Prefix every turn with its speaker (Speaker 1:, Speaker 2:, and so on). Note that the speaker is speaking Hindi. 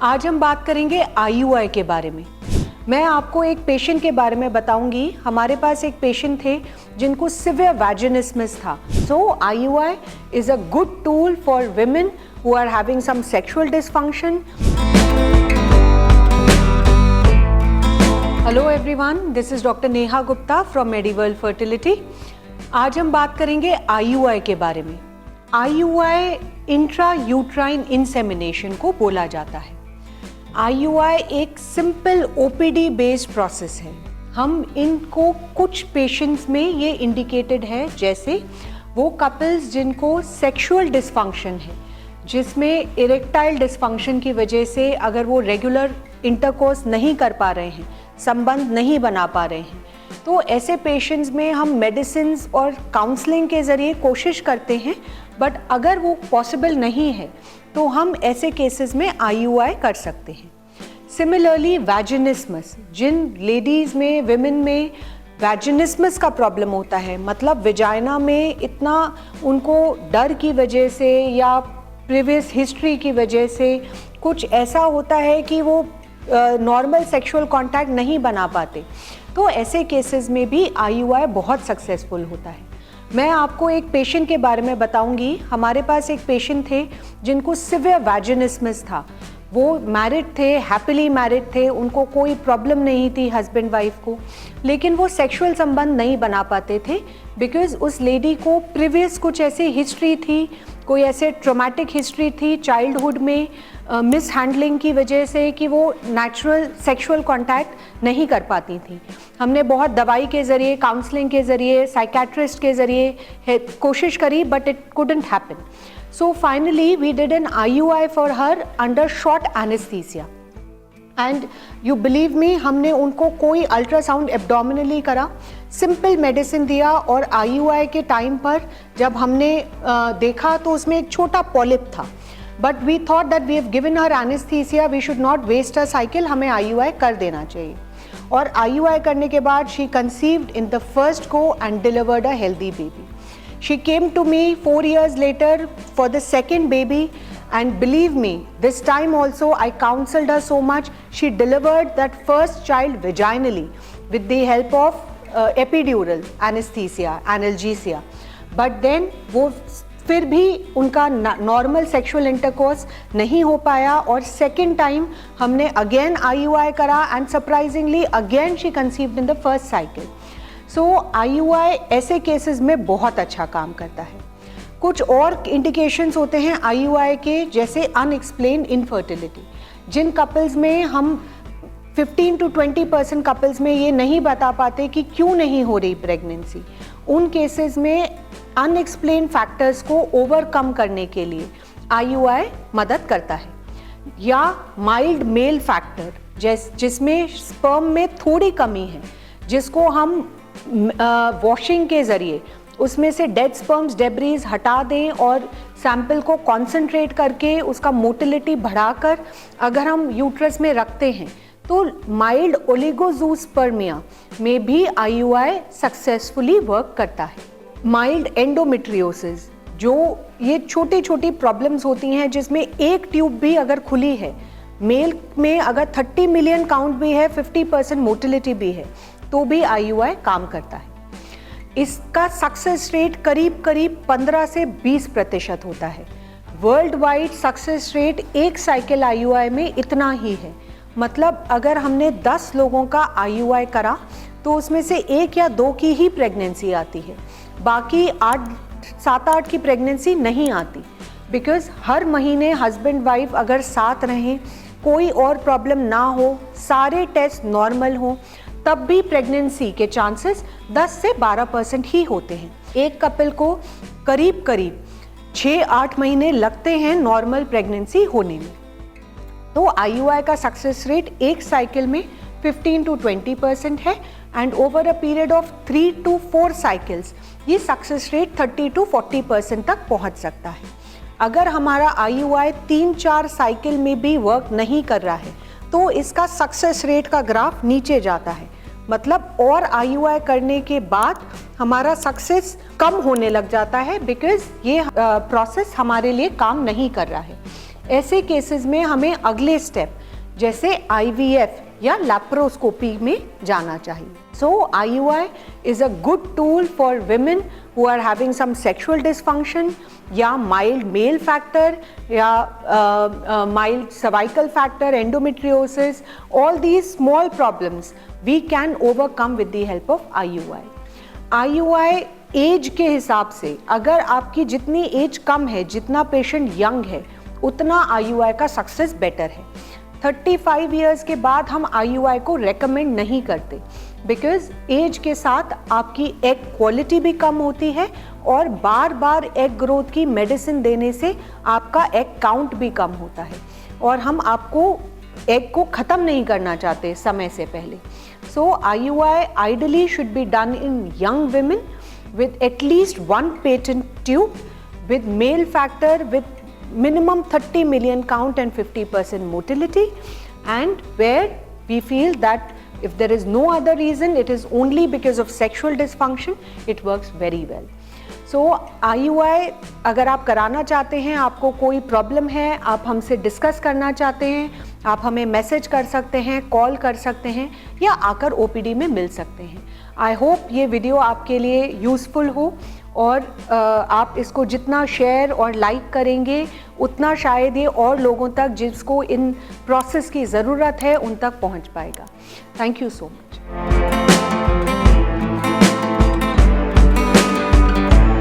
Speaker 1: आज हम बात करेंगे IUI के बारे में। मैं आपको एक पेशेंट के बारे में बताऊंगी। हमारे पास एक पेशेंट थे जिनको सिवियर वैजिनिस्मस था। सो IUI is a good tool for women who are having some sexual dysfunction. Hello everyone, this is Dr. Neha Gupta from Mediworld Fertility. आज हम बात करेंगे IUI के बारे में। IUI इंट्रा यूट्राइन इंसेमिनेशन को बोला जाता है। IUI एक सिंपल OPD बेस्ड प्रोसेस है। हम इनको कुछ पेशेंट्स में ये इंडिकेटेड है, जैसे वो कपल्स जिनको सेक्सुअल डिसफंक्शन है, जिसमें इरेक्टाइल डिसफंक्शन की वजह से अगर वो रेगुलर इंटरकोर्स नहीं कर पा रहे हैं, संबंध नहीं बना पा रहे हैं, तो ऐसे पेशेंट्स में हम मेडिसिन्स और काउंसलिंग के ज़रिए कोशिश करते हैं। बट अगर वो पॉसिबल नहीं है तो हम ऐसे केसेस में IUI कर सकते हैं। सिमिलरली वैजिनिस्मस, जिन लेडीज़ में, विमेन में वैजिनिस्मस का प्रॉब्लम होता है, मतलब विजाइना में इतना उनको डर की वजह से या प्रीवियस हिस्ट्री की वजह से कुछ ऐसा होता है कि वो नॉर्मल सेक्सुअल कांटेक्ट नहीं बना पाते, तो ऐसे केसेस में भी IUI बहुत सक्सेसफुल होता है। मैं आपको एक पेशेंट के बारे में बताऊंगी। हमारे पास एक पेशेंट थे जिनको सिवियर वैजिनिस्मस था। वो मैरिड थे, हैप्पीली मैरिड थे, उनको कोई प्रॉब्लम नहीं थी हस्बैंड वाइफ को, लेकिन वो सेक्सुअल संबंध नहीं बना पाते थे बिकॉज उस लेडी को प्रीवियस कुछ ऐसी हिस्ट्री थी, कोई ऐसे ट्रॉमेटिक हिस्ट्री थी चाइल्डहुड में मिस हैंडलिंग की वजह से कि वो नेचुरल सेक्सुअल कांटेक्ट नहीं कर पाती थी। हमने बहुत दवाई के ज़रिए, काउंसलिंग के ज़रिए, साइकेट्रिस्ट के ज़रिए कोशिश करी, but it couldn't happen. So finally we did an IUI for her under short anaesthesia and you believe me, हमने उनको कोई अल्ट्रासाउंड एब्डोमिनली करा, सिंपल मेडिसिन दिया, और IUI के टाइम पर जब हमने देखा तो उसमें एक छोटा पॉलिप था। But we thought that we have given her anaesthesia, we should not waste a cycle, हमें IUI कर देना चाहिए। और IUI करने के बाद she conceived in the first go and delivered a healthy baby. She came to me 4 years later for the second baby, and believe me, this time also I counseled her so much. She delivered that first child vaginally with the help of epidural anesthesia, analgesia. But then वो फिर भी उनका नॉर्मल सेक्सुअल इंटरकोर्स नहीं हो पाया, और सेकेंड टाइम हमने अगेन IUI करा and surprisingly again she conceived in the first cycle. So IUI ऐसे केसेस में बहुत अच्छा काम करता है। कुछ और इंडिकेशंस होते हैं IUI के, जैसे अनएक्सप्लेन्ड इनफर्टिलिटी। जिन कपल्स में हम 15 to 20% कपल्स में ये नहीं बता पाते कि क्यों नहीं हो रही प्रेगनेंसी, उन केसेस में अनएक्सप्लेन्ड फैक्टर्स को ओवरकम करने के लिए IUI मदद करता है। या माइल्ड मेल फैक्टर, जिसमें स्पर्म में थोड़ी कमी है, जिसको हम वॉशिंग के ज़रिए उसमें से डेड स्पर्म्स, डेब्रीज हटा दें और सैंपल को कॉन्सेंट्रेट करके उसका मोटिलिटी बढ़ाकर अगर हम यूट्रस में रखते हैं तो माइल्ड ओलिगोजूस्पर्मिया में भी IUI सक्सेसफुली वर्क करता है। माइल्ड एंडोमेट्रियोसिस, जो ये छोटी छोटी प्रॉब्लम्स होती हैं जिसमें एक ट्यूब भी अगर खुली है, मेल में अगर 30 मिलियन काउंट भी है, 50% मोटिलिटी भी है, तो भी IUI काम करता है। इसका सक्सेस रेट करीब 15 से 20% होता है। वर्ल्ड वाइड सक्सेस रेट एक साइकिल IUI में इतना ही है। मतलब अगर हमने 10 लोगों का IUI करा तो उसमें से 1 या 2 की ही प्रेगनेंसी आती है, बाकी 7-8 की प्रेगनेंसी नहीं आती, बिकॉज हर महीने हस्बैंड वाइफ अगर साथ रहें, कोई और प्रॉब्लम ना हो, सारे टेस्ट नॉर्मल हो, तब भी प्रेगनेंसी के चांसेस 10 से 12% ही होते हैं। एक कपल को करीब 6-8 महीने लगते हैं नॉर्मल प्रेगनेंसी होने में। तो IUI का सक्सेस रेट एक साइकिल में 15 to 20% है, and over a period of 3 to 4 cycles ये सक्सेस रेट 30 to 40% तक पहुंच सकता है। अगर हमारा IUI 3-4 साइकिल में भी वर्क नहीं कर रहा है तो इसका सक्सेस रेट का ग्राफ नीचे जाता है, मतलब और IUI करने के बाद हमारा सक्सेस कम होने लग जाता है, बिकॉज ये प्रोसेस हमारे लिए काम नहीं कर रहा है। ऐसे केसेस में हमें अगले स्टेप जैसे IVF या लैप्रोस्कोपी में जाना चाहिए. So IUI is a good tool for women who are having some sexual dysfunction या mild male factor या mild cervical factor, endometriosis, all these small problems we can overcome with the help of IUI. IUI age के हिसाब से अगर आपकी जितनी एज कम है, जितना पेशेंट यंग है, उतना IUI का सक्सेस बेटर है. 35 इयर्स के बाद हम IUI को रेकमेंड नहीं करते बिकॉज एज के साथ आपकी एग क्वालिटी भी कम होती है और बार बार एग ग्रोथ की मेडिसिन देने से आपका एग काउंट भी कम होता है और हम आपको एग को ख़त्म नहीं करना चाहते समय से पहले. सो IUI ideally should be done in young women with at least one patent tube, with male factor, with minimum 30 million count and 50% motility, and where we feel that if there is no other reason, it is only because of sexual dysfunction, it works very well. So IUI अगर आप कराना चाहते हैं, आपको कोई प्रॉब्लम है, आप हमसे डिस्कस करना चाहते हैं, आप हमें मैसेज कर सकते हैं, कॉल कर सकते हैं या आकर OPD में मिल सकते हैं. आई होप ये वीडियो आपके लिए यूज़फुल हो और आप इसको जितना शेयर और लाइक करेंगे उतना शायद ये और लोगों तक जिसको इन प्रोसेस की ज़रूरत है उन तक पहुंच पाएगा. Thank you so much.